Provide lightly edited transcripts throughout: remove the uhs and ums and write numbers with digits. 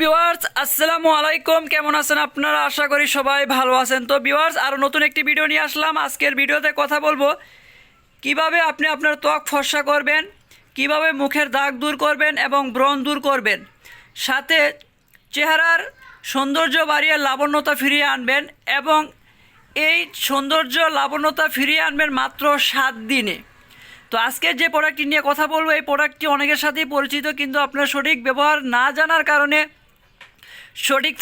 Viewers আসসালামু আলাইকুম, কেমন আছেন আপনারা? আশা করি সবাই ভালো আছেন। তো ভিউয়ার্স, আরও নতুন একটি ভিডিও নিয়ে আসলাম। আজকের ভিডিওতে কথা বলবো কিভাবে আপনি আপনার ত্বক ফর্সা করবেন, কিভাবে মুখের দাগ দূর করবেন এবং ব্রণ দূর করবেন, সাথে চেহারার সৌন্দর্য বাড়িয়ে লাবণ্যতা ফিরিয়ে আনবেন এবং এই সৌন্দর্য লাবণ্যতা ফিরিয়ে আনবেন মাত্র 7 দিনে। তো আজকে যে প্রোডাক্টটি নিয়ে কথা বলবো, এই প্রোডাক্টটি অনেকের সাথেই পরিচিত, কিন্তু আপনার সঠিক ব্যবহার না জানার কারণে সঠিক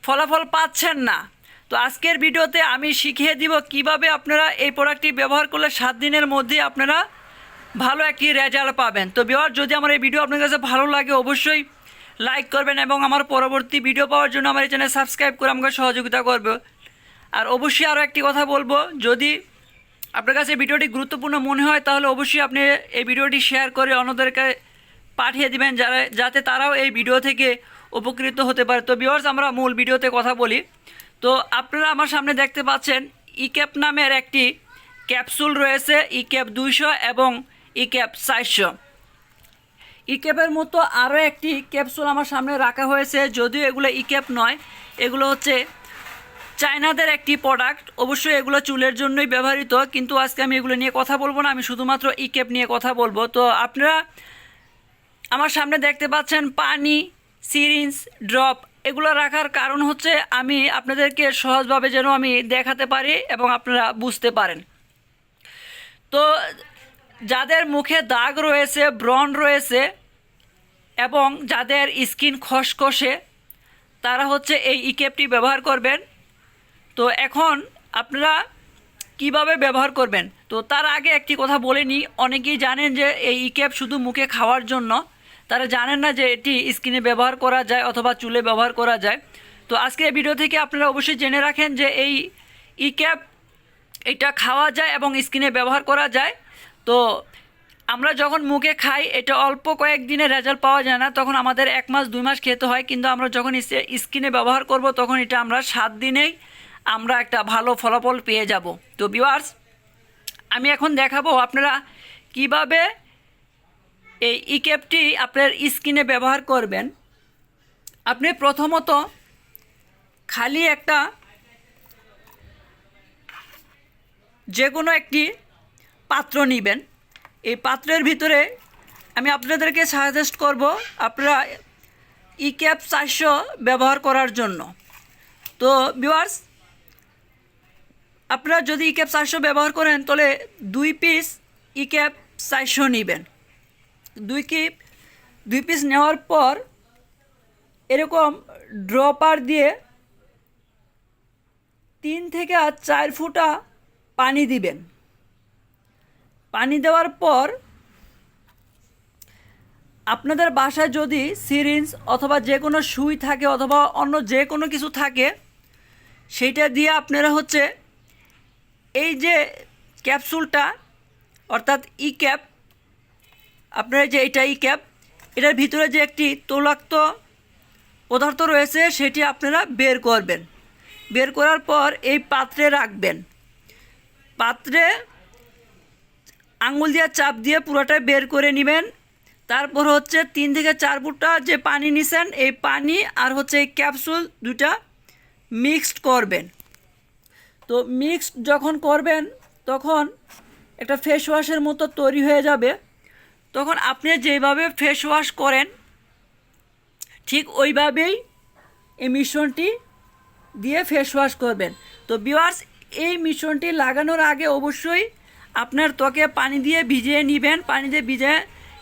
ফলাফল পাচ্ছেন না। তো আজকের ভিডিওতে আমি শিখিয়ে দিব কিভাবে আপনারা এই প্রোডাক্টটি ব্যবহার করলে 7 দিনের মধ্যে আপনারা ভালো একটি রেজাল্ট পাবেন। তো ভিউয়ার, যদি আমার এই ভিডিও আপনার কাছে ভালো লাগে অবশ্যই লাইক করবেন এবং আমার পরবর্তী ভিডিও পাওয়ার জন্য আমার এই চ্যানেল সাবস্ক্রাইব করে আমাকে সহযোগিতা করবে। আর অবশ্যই আরও একটি কথা বলবো, যদি আপনার কাছে ভিডিওটি গুরুত্বপূর্ণ মনে হয় তাহলে অবশ্যই আপনি এই ভিডিওটি শেয়ার করে অন্যদেরকে পাঠিয়ে দিবেন, যাতে তারাও এই ভিডিও থেকে উপকৃত হতে পারে। তো ভিউয়ার্স, আমরা মূল ভিডিওতে কথা বলি। তো আপনারা আমার সামনে দেখতে পাচ্ছেন ইক্যাপ নামের একটি ক্যাপসুল রয়েছে, ইক্যাপ 200 এবং ইক্যাপ 400। ইক্যাপের মতো আরও একটি ক্যাপসুল আমার সামনে রাখা হয়েছে, যদিও এগুলো ইক্যাপ নয়, এগুলো হচ্ছে চায়নাদের একটি প্রোডাক্ট। অবশ্যই এগুলো চুলের জন্যই ব্যবহৃত, কিন্তু আজকে আমি এগুলো নিয়ে কথা বলবো না, আমি শুধুমাত্র ইক্যাপ নিয়ে কথা বলবো। তো আপনারা আমার সামনে দেখতে পাচ্ছেন পানি, সিরিঞ্জ, ড্রপ, এগুলো রাখার কারণ হচ্ছে আমি আপনাদেরকে সহজভাবে যেন আমি দেখাতে পারি এবং আপনারা বুঝতে পারেন। তো যাদের মুখে দাগ রয়েছে, ব্রণ রয়েছে এবং যাদের স্কিন খসখসে, তারা হচ্ছে এই ইক্যাপটি ব্যবহার করবেন। তো এখন আপনারা কিভাবে ব্যবহার করবেন, তো তার আগে একটি কথা বলে নিই। অনেকেই জানেন যে এই ইক্যাপ শুধু মুখে খাওয়ার জন্য, তারা জানেন না যে এটি স্কিনে ব্যবহার করা যায় অথবা চুলে ব্যবহার করা যায়। তো আজকে এই ভিডিও থেকে আপনারা অবশ্যই জেনে রাখেন যে এই ইক্যাপ এটা খাওয়া যায় এবং স্কিনে ব্যবহার করা যায়। তো আমরা যখন মুখে খাই এটা অল্প কয়েকদিনে রেজাল্ট পাওয়া যায় না, তখন আমাদের 1 মাস 2 মাস খেতে হয়, কিন্তু আমরা যখন স্কিনে ব্যবহার করব তখন এটা আমরা 7 দিনেই আমরা একটা ভালো ফলাফল পেয়ে যাব। তো ভিউয়ার্স, আমি এখন দেখাবো আপনারা কিভাবে এই ইক্যাপটি আপনার স্কিনে ব্যবহার করবেন। আপনি প্রথমত খালি একটা যে কোনো একটি পাত্র নেবেন। এই পাত্রের ভিতরে আমি আপনাদেরকে সাজেস্ট করব আপনারা ইক্যাপ 400 ব্যবহার করার জন্য। তো ভিউয়ার্স, আপনারা যদি ইক্যাপ 400 ব্যবহার করেন তাহলে 2 পিস ইক্যাপ 400 নেবেন। 2 পিস নেওয়ার পর এরকম ড্রপার দিয়ে 3 থেকে 4 ফুটা পানি দিবেন। পানি দেওয়ার পর আপনাদের বাসায় যদি সিরিঞ্জ অথবা যে কোনো সুই থাকে অথবা অন্য যে কোনো কিছু থাকে, সেইটা দিয়ে আপনারা হচ্ছে এই যে ক্যাপসুলটা অর্থাৎ ইক্যাপ, আপনারা যে এটা ইক্যাপ, এটার ভিতরে যে একটি তৈলাক্ত পদার্থ রয়েছে সেটি আপনারা বের করবেন। বের করার পর এই পাত্রে রাখবেন। পাত্রে আঙুল দিয়ে চাপ দিয়ে পুরোটা বের করে নেবেন। তারপর হচ্ছে 3 থেকে 4 ফুটা যে পানি নিছেন, এই পানি আর হচ্ছে এই ক্যাপসুল দুটা মিক্সড করবেন। তো মিক্সড যখন করবেন তখন একটা ফেস ওয়াশের মতো তৈরি হয়ে যাবে। তখন আপনি যেভাবে ফেস ওয়াশ করেন ঠিক ওইভাবেই এই মিশ্রণটি দিয়ে ফেস ওয়াশ করবেন। তো ভিউয়ার্স, এই মিশ্রণটি লাগানোর আগে অবশ্যই আপনার ত্বকে পানি দিয়ে ভিজিয়ে নেবেন। পানি দিয়ে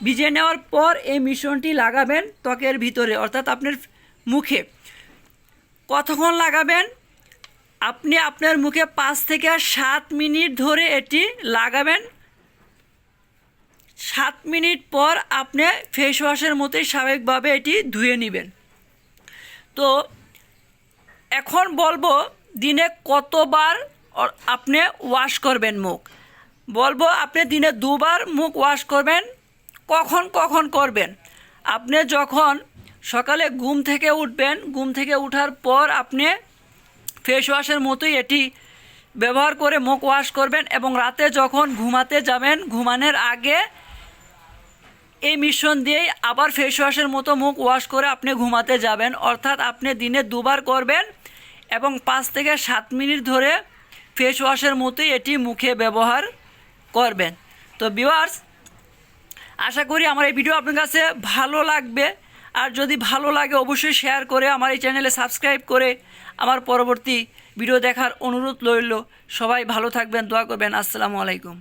ভিজিয়ে নেওয়ার পর এই মিশ্রণটি লাগাবেন ত্বকের ভিতরে, অর্থাৎ আপনার মুখে। কতক্ষণ লাগাবেন? আপনি আপনার মুখে 5 থেকে 7 মিনিট ধরে এটি লাগাবেন। 7 মিনিট পর আপনি ফেস ওয়াশের মতোই স্বাভাবিকভাবে এটি ধুয়ে নেবেন। তো এখন বলবো দিনে কতবার আপনি ওয়াশ করবেন মুখ। বলবো আপনি দিনে 2 বার মুখ ওয়াশ করবেন। কখন কখন করবেন? আপনি যখন সকালে ঘুম থেকে উঠবেন, ঘুম থেকে ওঠার পর আপনি ফেস ওয়াশের মতোই এটি ব্যবহার করে মুখ ওয়াশ করবেন এবং রাতে যখন ঘুমাতে যাবেন ঘুমানোর আগে এই মিশ্রণ দিয়েই আবার ফেস ওয়াশের মতো মুখ ওয়াশ করে আপনি ঘুমাতে যাবেন। অর্থাৎ আপনি দিনে 2 বার করবেন এবং 5 থেকে 7 মিনিট ধরে ফেস ওয়াশের মতোই এটি মুখে ব্যবহার করবেন। তো ভিউয়ার্স, আশা করি আমার এই ভিডিও আপনার কাছে ভালো লাগবে। আর যদি ভালো লাগে অবশ্যই শেয়ার করে আমার এই চ্যানেলে সাবস্ক্রাইব করে আমার পরবর্তী ভিডিও দেখার অনুরোধ রইল। সবাই ভালো থাকবেন, দোয়া করবেন। আসসালামু আলাইকুম।